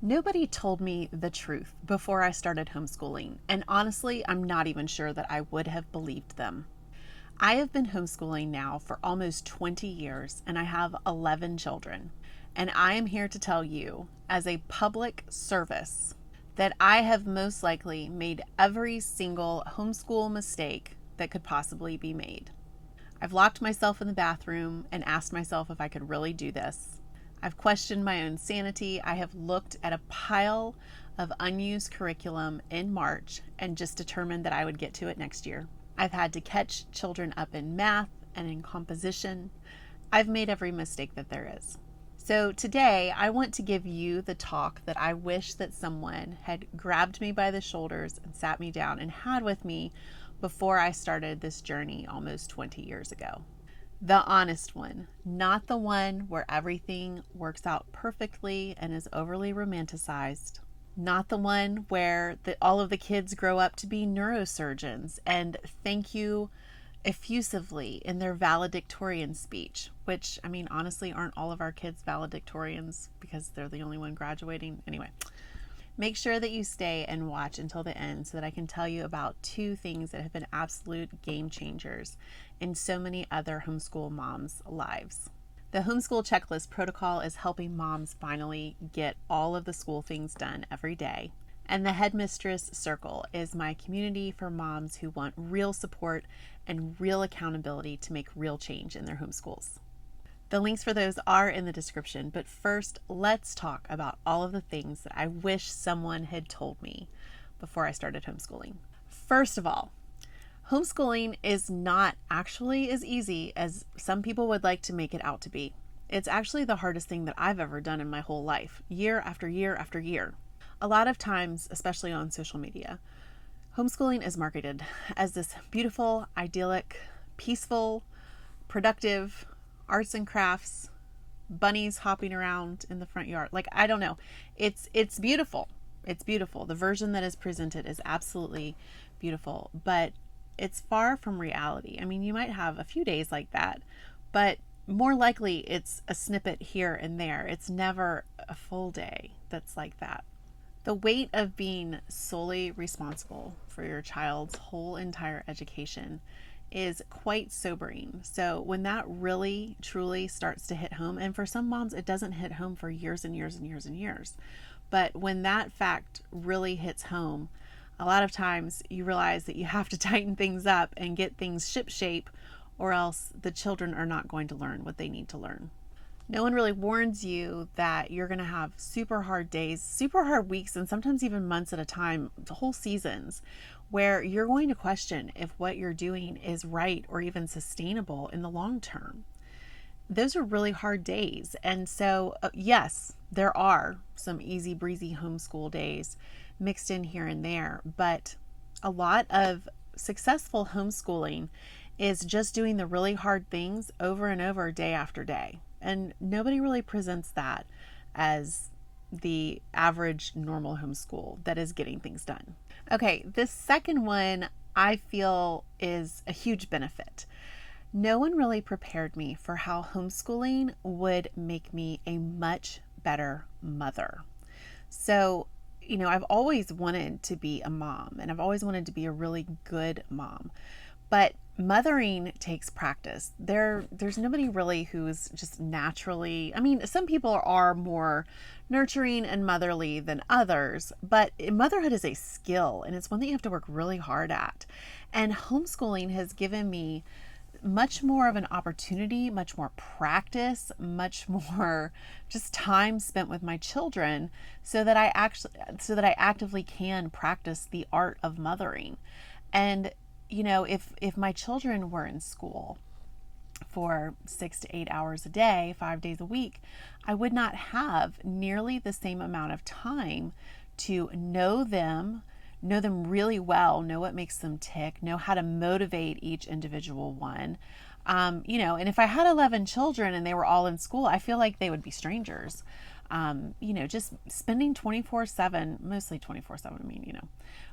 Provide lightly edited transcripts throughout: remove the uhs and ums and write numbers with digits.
Nobody told me the truth before I started homeschooling, and honestly, I'm not even sure that I would have believed them. I have been homeschooling now for almost 20 years, and I have 11 children. And I am here to tell you, as a public service, that I have most likely made every single homeschool mistake that could possibly be made. I've locked myself in the bathroom and asked myself if I could really do this. I've questioned my own sanity. I have looked at a pile of unused curriculum in March and just determined that I would get to it next year. I've had to catch children up in math and in composition. I've made every mistake that there is. So today I want to give you the talk that I wish that someone had grabbed me by the shoulders and sat me down and had with me before I started this journey almost 20 years ago. The honest one, not the one where everything works out perfectly and is overly romanticized. Not the one where all of the kids grow up to be neurosurgeons and thank you effusively in their valedictorian speech, which, I mean, honestly, aren't all of our kids valedictorians because they're the only one graduating? Anyway, make sure that you stay and watch until the end so that I can tell you about two things that have been absolute game changers in so many other homeschool moms' lives. The homeschool checklist protocol is helping moms finally get all of the school things done every day. And the Headmistress Circle is my community for moms who want real support and real accountability to make real change in their homeschools. The links for those are in the description, but first, let's talk about all of the things that I wish someone had told me before I started homeschooling. First of all, homeschooling is not actually as easy as some people would like to make it out to be. It's actually the hardest thing that I've ever done in my whole life, year after year after year. A lot of times, especially on social media, homeschooling is marketed as this beautiful, idyllic, peaceful, productive, arts and crafts, bunnies hopping around in the front yard. Like, I don't know. It's beautiful. It's beautiful. The version that is presented is absolutely beautiful, but it's far from reality. I mean, you might have a few days like that, but more likely it's a snippet here and there. It's never a full day that's like that. The weight of being solely responsible for your child's whole entire education is quite sobering. So when that really truly starts to hit home, and for some moms it doesn't hit home for years and years and years and years, but when that fact really hits home, a lot of times you realize that you have to tighten things up and get things shipshape, or else the children are not going to learn what they need to learn. No one really warns you that you're going to have super hard days, super hard weeks, and sometimes even months at a time, whole seasons, where you're going to question if what you're doing is right or even sustainable in the long term. Those are really hard days. And so, yes, there are some easy breezy homeschool days mixed in here and there, but a lot of successful homeschooling is just doing the really hard things over and over day after day. And nobody really presents that as the average normal homeschool that is getting things done. Okay, this second one I feel is a huge benefit. No one really prepared me for how homeschooling would make me a much better mother. So, I've always wanted to be a mom, and I've always wanted to be a really good mom. But mothering takes practice. There's nobody really who's just naturally, I mean, some people are more nurturing and motherly than others, but motherhood is a skill and it's one that you have to work really hard at. And homeschooling has given me much more of an opportunity, much more practice, much more just time spent with my children so that I actively can practice the art of mothering. And if my children were in school for 6 to 8 hours a day, 5 days a week, I would not have nearly the same amount of time to know them really well, know what makes them tick, know how to motivate each individual one. And if I had 11 children and they were all in school, I feel like they would be strangers. Just spending 24/7, mostly 24/7,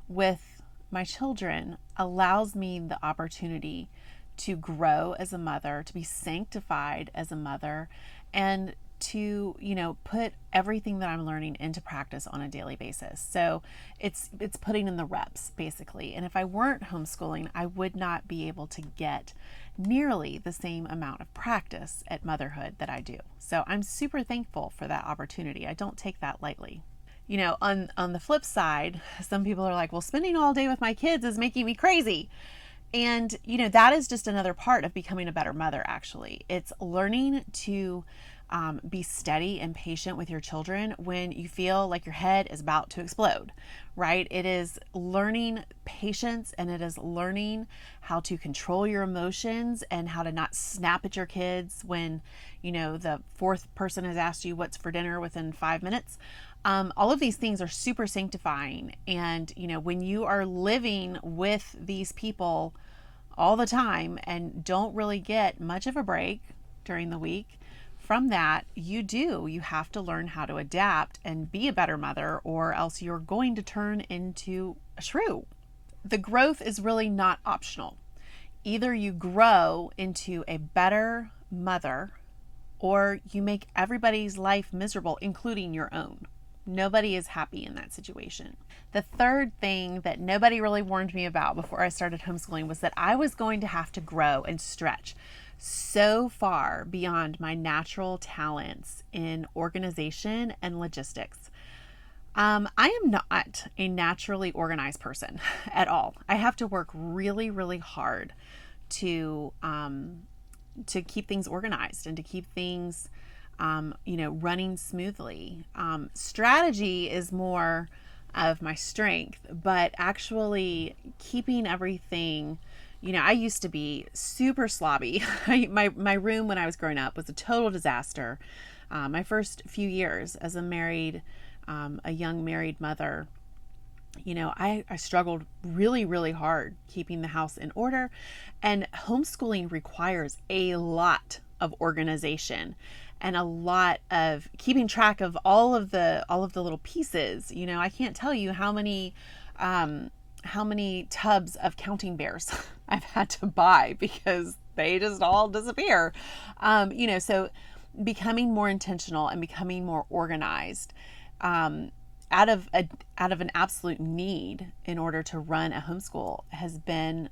with my children allows me the opportunity to grow as a mother, to be sanctified as a mother, and to, put everything that I'm learning into practice on a daily basis. So it's putting in the reps basically. And if I weren't homeschooling, I would not be able to get nearly the same amount of practice at motherhood that I do. So I'm super thankful for that opportunity. I don't take that lightly. On the flip side, some people are like, well, spending all day with my kids is making me crazy. And, that is just another part of becoming a better mother, actually. It's learning to be steady and patient with your children when you feel like your head is about to explode, right? It is learning patience, and it is learning how to control your emotions and how to not snap at your kids when, the fourth person has asked you what's for dinner within 5 minutes. All of these things are super sanctifying. And, when you are living with these people all the time and don't really get much of a break during the week, from that, you have to learn how to adapt and be a better mother, or else you're going to turn into a shrew. The growth is really not optional. Either you grow into a better mother, or you make everybody's life miserable, including your own. Nobody is happy in that situation. The third thing that nobody really warned me about before I started homeschooling was that I was going to have to grow and stretch so far beyond my natural talents in organization and logistics. I am not a naturally organized person at all. I have to work really, really hard to keep things organized and to keep things running smoothly. Strategy is more of my strength, but actually keeping everything, I used to be super slobby. My room when I was growing up was a total disaster. My first few years as a young married mother, I struggled really, really hard keeping the house in order, and homeschooling requires a lot of organization and a lot of keeping track of all of the little pieces. I can't tell you how many tubs of counting bears I've had to buy because they just all disappear. So becoming more intentional and becoming more organized, out of an absolute need in order to run a homeschool has been,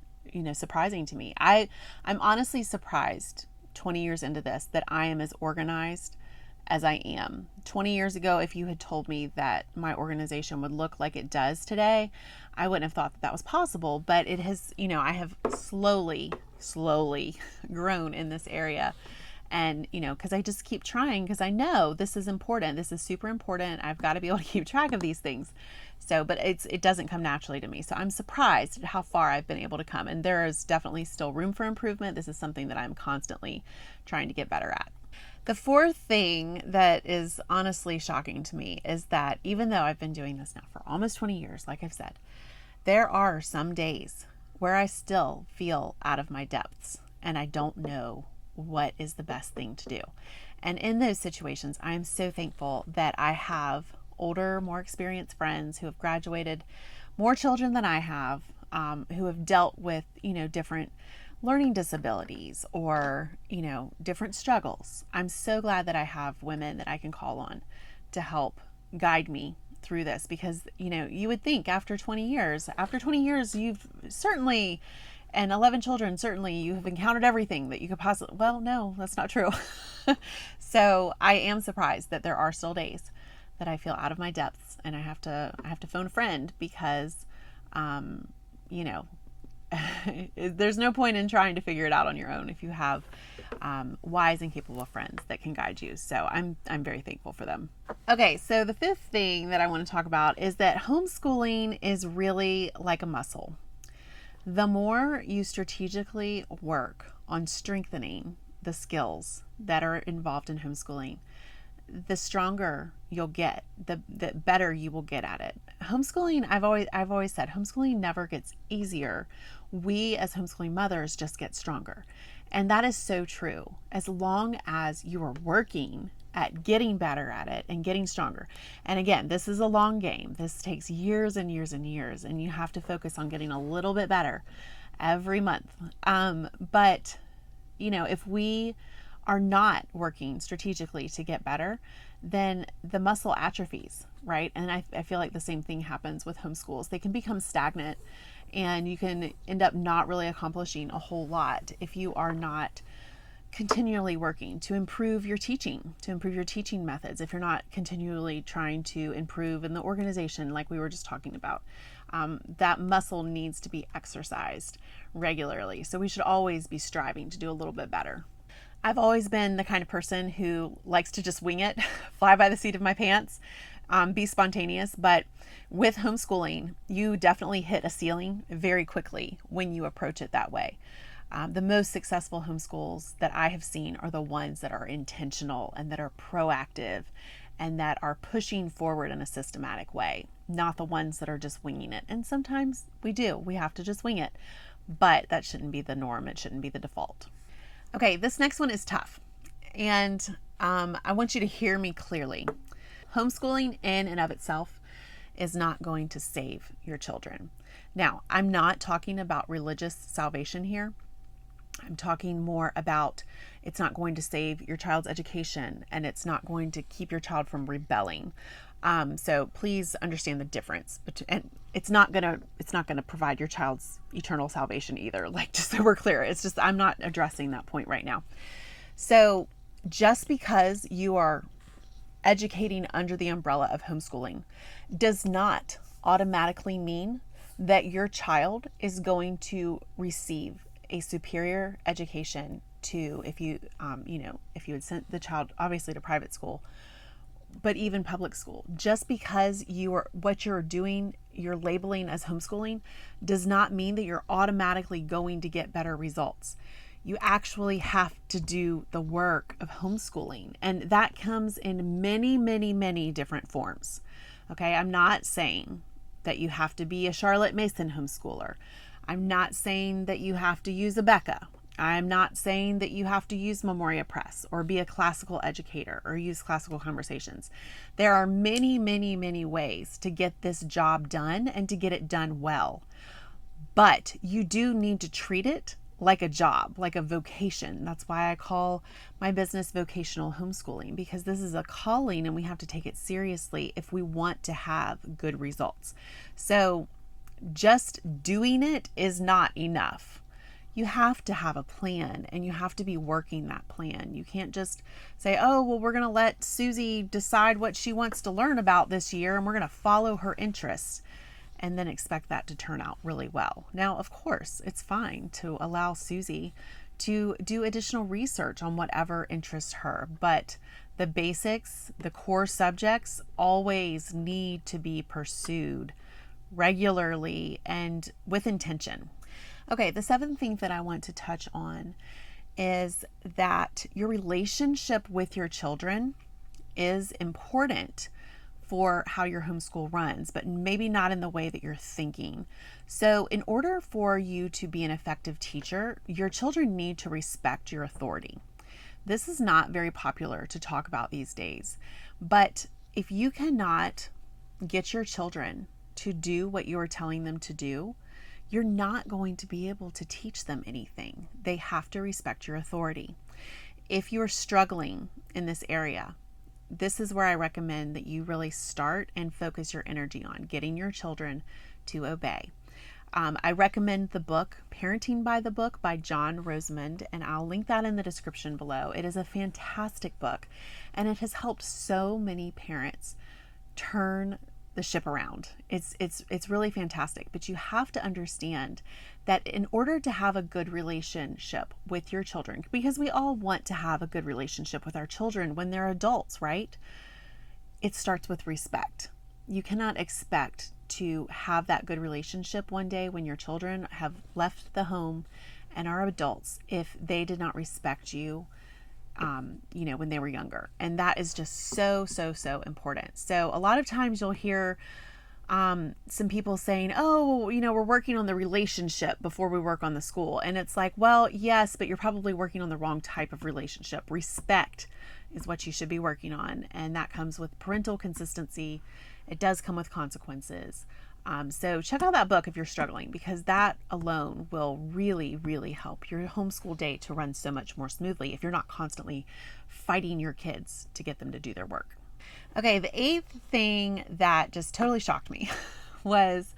surprising to me. I'm honestly surprised 20 years into this that I am as organized as I am. 20 years ago, if you had told me that my organization would look like it does today, I wouldn't have thought that was possible. But it has, I have slowly grown in this area. And, because I just keep trying, because I know this is important. This is super important. I've got to be able to keep track of these things. So, but it doesn't come naturally to me. So I'm surprised at how far I've been able to come. And there is definitely still room for improvement. This is something that I'm constantly trying to get better at. The fourth thing that is honestly shocking to me is that even though I've been doing this now for almost 20 years, like I've said, there are some days where I still feel out of my depths and I don't know what is the best thing to do. And in those situations, I'm so thankful that I have older, more experienced friends who have graduated more children than I have, who have dealt with, different learning disabilities or, different struggles. I'm so glad that I have women that I can call on to help guide me through this, because, you would think after 20 years, you've certainly, and 11 children, certainly you have encountered everything that you could possibly, well, no, that's not true. So I am surprised that there are still days that I feel out of my depths and I have to phone a friend because, there's no point in trying to figure it out on your own if you have wise and capable friends that can guide you. So I'm very thankful for them. Okay, so the fifth thing that I want to talk about is that homeschooling is really like a muscle. The more you strategically work on strengthening the skills that are involved in homeschooling, the stronger you'll get, the better you will get at it. Homeschooling, I've always said, homeschooling never gets easier. We as homeschooling mothers just get stronger. And that is so true. As long as you are working at getting better at it and getting stronger. And again, this is a long game. This takes years and years and years, and you have to focus on getting a little bit better every month. But if we are not working strategically to get better, then the muscle atrophies, right? And I feel like the same thing happens with homeschools. They can become stagnant, and you can end up not really accomplishing a whole lot if you are not continually working to improve your teaching methods, if you're not continually trying to improve in the organization like we were just talking about. That muscle needs to be exercised regularly. So we should always be striving to do a little bit better. I've always been the kind of person who likes to just wing it, fly by the seat of my pants, be spontaneous. But with homeschooling, you definitely hit a ceiling very quickly when you approach it that way. The most successful homeschools that I have seen are the ones that are intentional and that are proactive and that are pushing forward in a systematic way, not the ones that are just winging it. And sometimes we have to just wing it, but that shouldn't be the norm. It shouldn't be the default. Okay, this next one is tough, and I want you to hear me clearly. Homeschooling in and of itself is not going to save your children. Now, I'm not talking about religious salvation here. I'm talking more about it's not going to save your child's education, and it's not going to keep your child from rebelling. So please understand the difference. And it's not gonna provide your child's eternal salvation either. Like, just so we're clear, it's just I'm not addressing that point right now. So just because you are educating under the umbrella of homeschooling does not automatically mean that your child is going to receive a superior education to if you had sent the child obviously to private school, but even public school. Just because what you're doing, you're labeling as homeschooling, does not mean that you're automatically going to get better results. You actually have to do the work of homeschooling, and that comes in many, many, many different forms. Okay, I'm not saying that you have to be a Charlotte Mason homeschooler. I'm not saying that you have to use a Becca. I'm not saying that you have to use Memoria Press or be a classical educator or use classical conversations. There are many, many, many ways to get this job done and to get it done well. But you do need to treat it like a job, like a vocation. That's why I call my business vocational homeschooling, because this is a calling and we have to take it seriously if we want to have good results. So just doing it is not enough. You have to have a plan, and you have to be working that plan. You can't just say, oh, well, we're going to let Susie decide what she wants to learn about this year, and we're going to follow her interests, and then expect that to turn out really well. Now, of course, it's fine to allow Susie to do additional research on whatever interests her, but the basics, the core subjects always need to be pursued regularly and with intention. Okay, the seventh thing that I want to touch on is that your relationship with your children is important for how your homeschool runs, but maybe not in the way that you're thinking. So in order for you to be an effective teacher, your children need to respect your authority. This is not very popular to talk about these days, but if you cannot get your children to do what you are telling them to do, you're not going to be able to teach them anything. They have to respect your authority. If you're struggling in this area, this is where I recommend that you really start and focus your energy on getting your children to obey. I recommend the book Parenting by the Book by John Rosamond, and I'll link that in the description below. It is a fantastic book, and it has helped so many parents turn the ship around. It's really fantastic, but you have to understand that in order to have a good relationship with your children, because we all want to have a good relationship with our children when they're adults, right? It starts with respect. You cannot expect to have that good relationship one day when your children have left the home and are adults if they did not respect you when they were younger. And that is just so important. So a lot of times you'll hear some people saying, oh, we're working on the relationship before we work on the school. And it's like, well, yes, but you're probably working on the wrong type of relationship. Respect is what you should be working on. And that comes with parental consistency. It does come with consequences. So check out that book if you're struggling, because that alone will really, really help your homeschool day to run so much more smoothly if you're not constantly fighting your kids to get them to do their work. Okay, the eighth thing that just totally shocked me was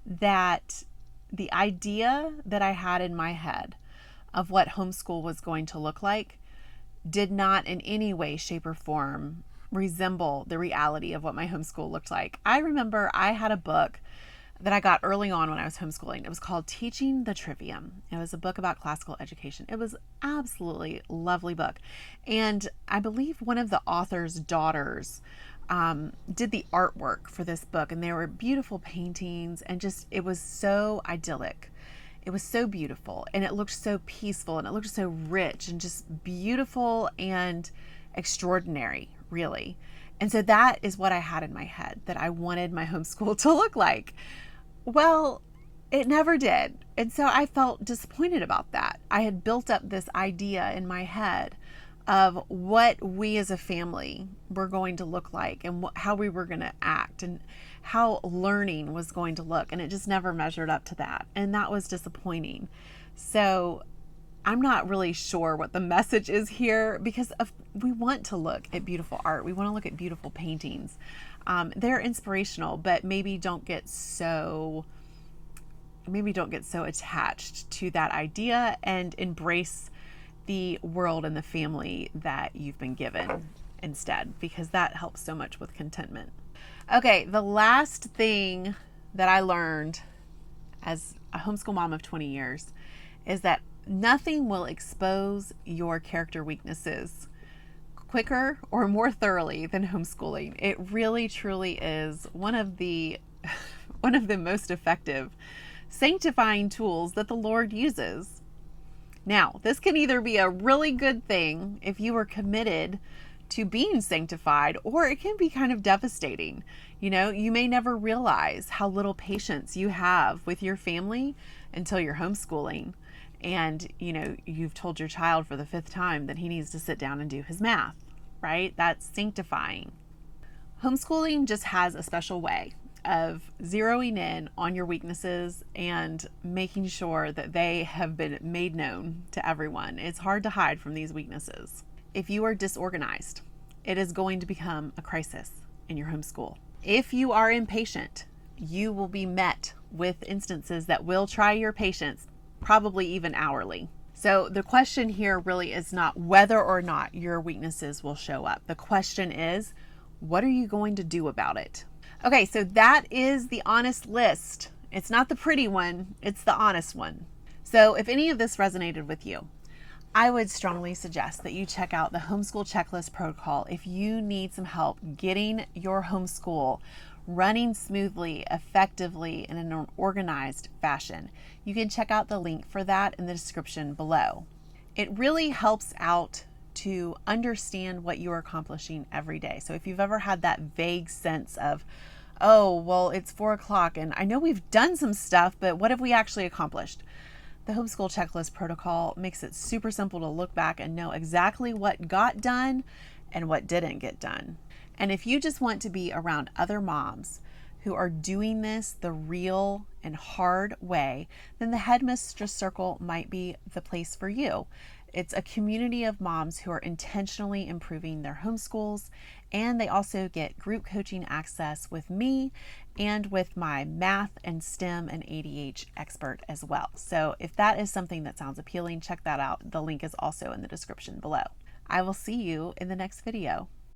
that the idea that I had in my head of what homeschool was going to look like did not in any way, shape, or form resemble the reality of what my homeschool looked like. I remember I had a book that I got early on when I was homeschooling. It was called Teaching the Trivium. It was a book about classical education. It was absolutely lovely book. And I believe one of the author's daughters did the artwork for this book, and there were beautiful paintings, and just, it was so idyllic. It was so beautiful, and it looked so peaceful, and it looked so rich and just beautiful and extraordinary, really. And so that is what I had in my head, that I wanted my homeschool to look like. Well, it never did. And so I felt disappointed about that. I had built up this idea in my head of what we as a family were going to look like, and how we were going to act, and how learning was going to look. And it just never measured up to that. And that was disappointing. So I'm not really sure what the message is here, because we want to look at beautiful art. We want to look at beautiful paintings. They're inspirational, but maybe don't get so attached to that idea, and embrace the world and the family that you've been given instead, because that helps so much with contentment. Okay, the last thing that I learned as a homeschool mom of 20 years is that nothing will expose your character weaknesses quicker or more thoroughly than homeschooling. It really, truly is one of the most effective sanctifying tools that the Lord uses. Now, this can either be a really good thing if you are committed to being sanctified, or it can be kind of devastating. You may never realize how little patience you have with your family until you're homeschooling, and you've told your child for the 5th time that he needs to sit down and do his math, right? That's sanctifying. Homeschooling just has a special way of zeroing in on your weaknesses and making sure that they have been made known to everyone. It's hard to hide from these weaknesses. If you are disorganized, it is going to become a crisis in your homeschool. If you are impatient, you will be met with instances that will try your patience, probably even hourly. So the question here really is not whether or not your weaknesses will show up. The question is, what are you going to do about it? Okay, so that is the honest list. It's not the pretty one, it's the honest one. So if any of this resonated with you, I would strongly suggest that you check out the Homeschool Checklist Protocol if you need some help getting your homeschool running smoothly, effectively, in an organized fashion. You can check out the link for that in the description below. It really helps out to understand what you are accomplishing every day. So if you've ever had that vague sense of, oh, well, it's 4 o'clock and I know we've done some stuff, but what have we actually accomplished? The Homeschool Checklist Protocol makes it super simple to look back and know exactly what got done and what didn't get done. And if you just want to be around other moms who are doing this the real and hard way, then the Headmistress Circle might be the place for you. It's a community of moms who are intentionally improving their homeschools, and they also get group coaching access with me and with my math and STEM and ADH expert as well. So if that is something that sounds appealing, check that out. The link is also in the description below. I will see you in the next video.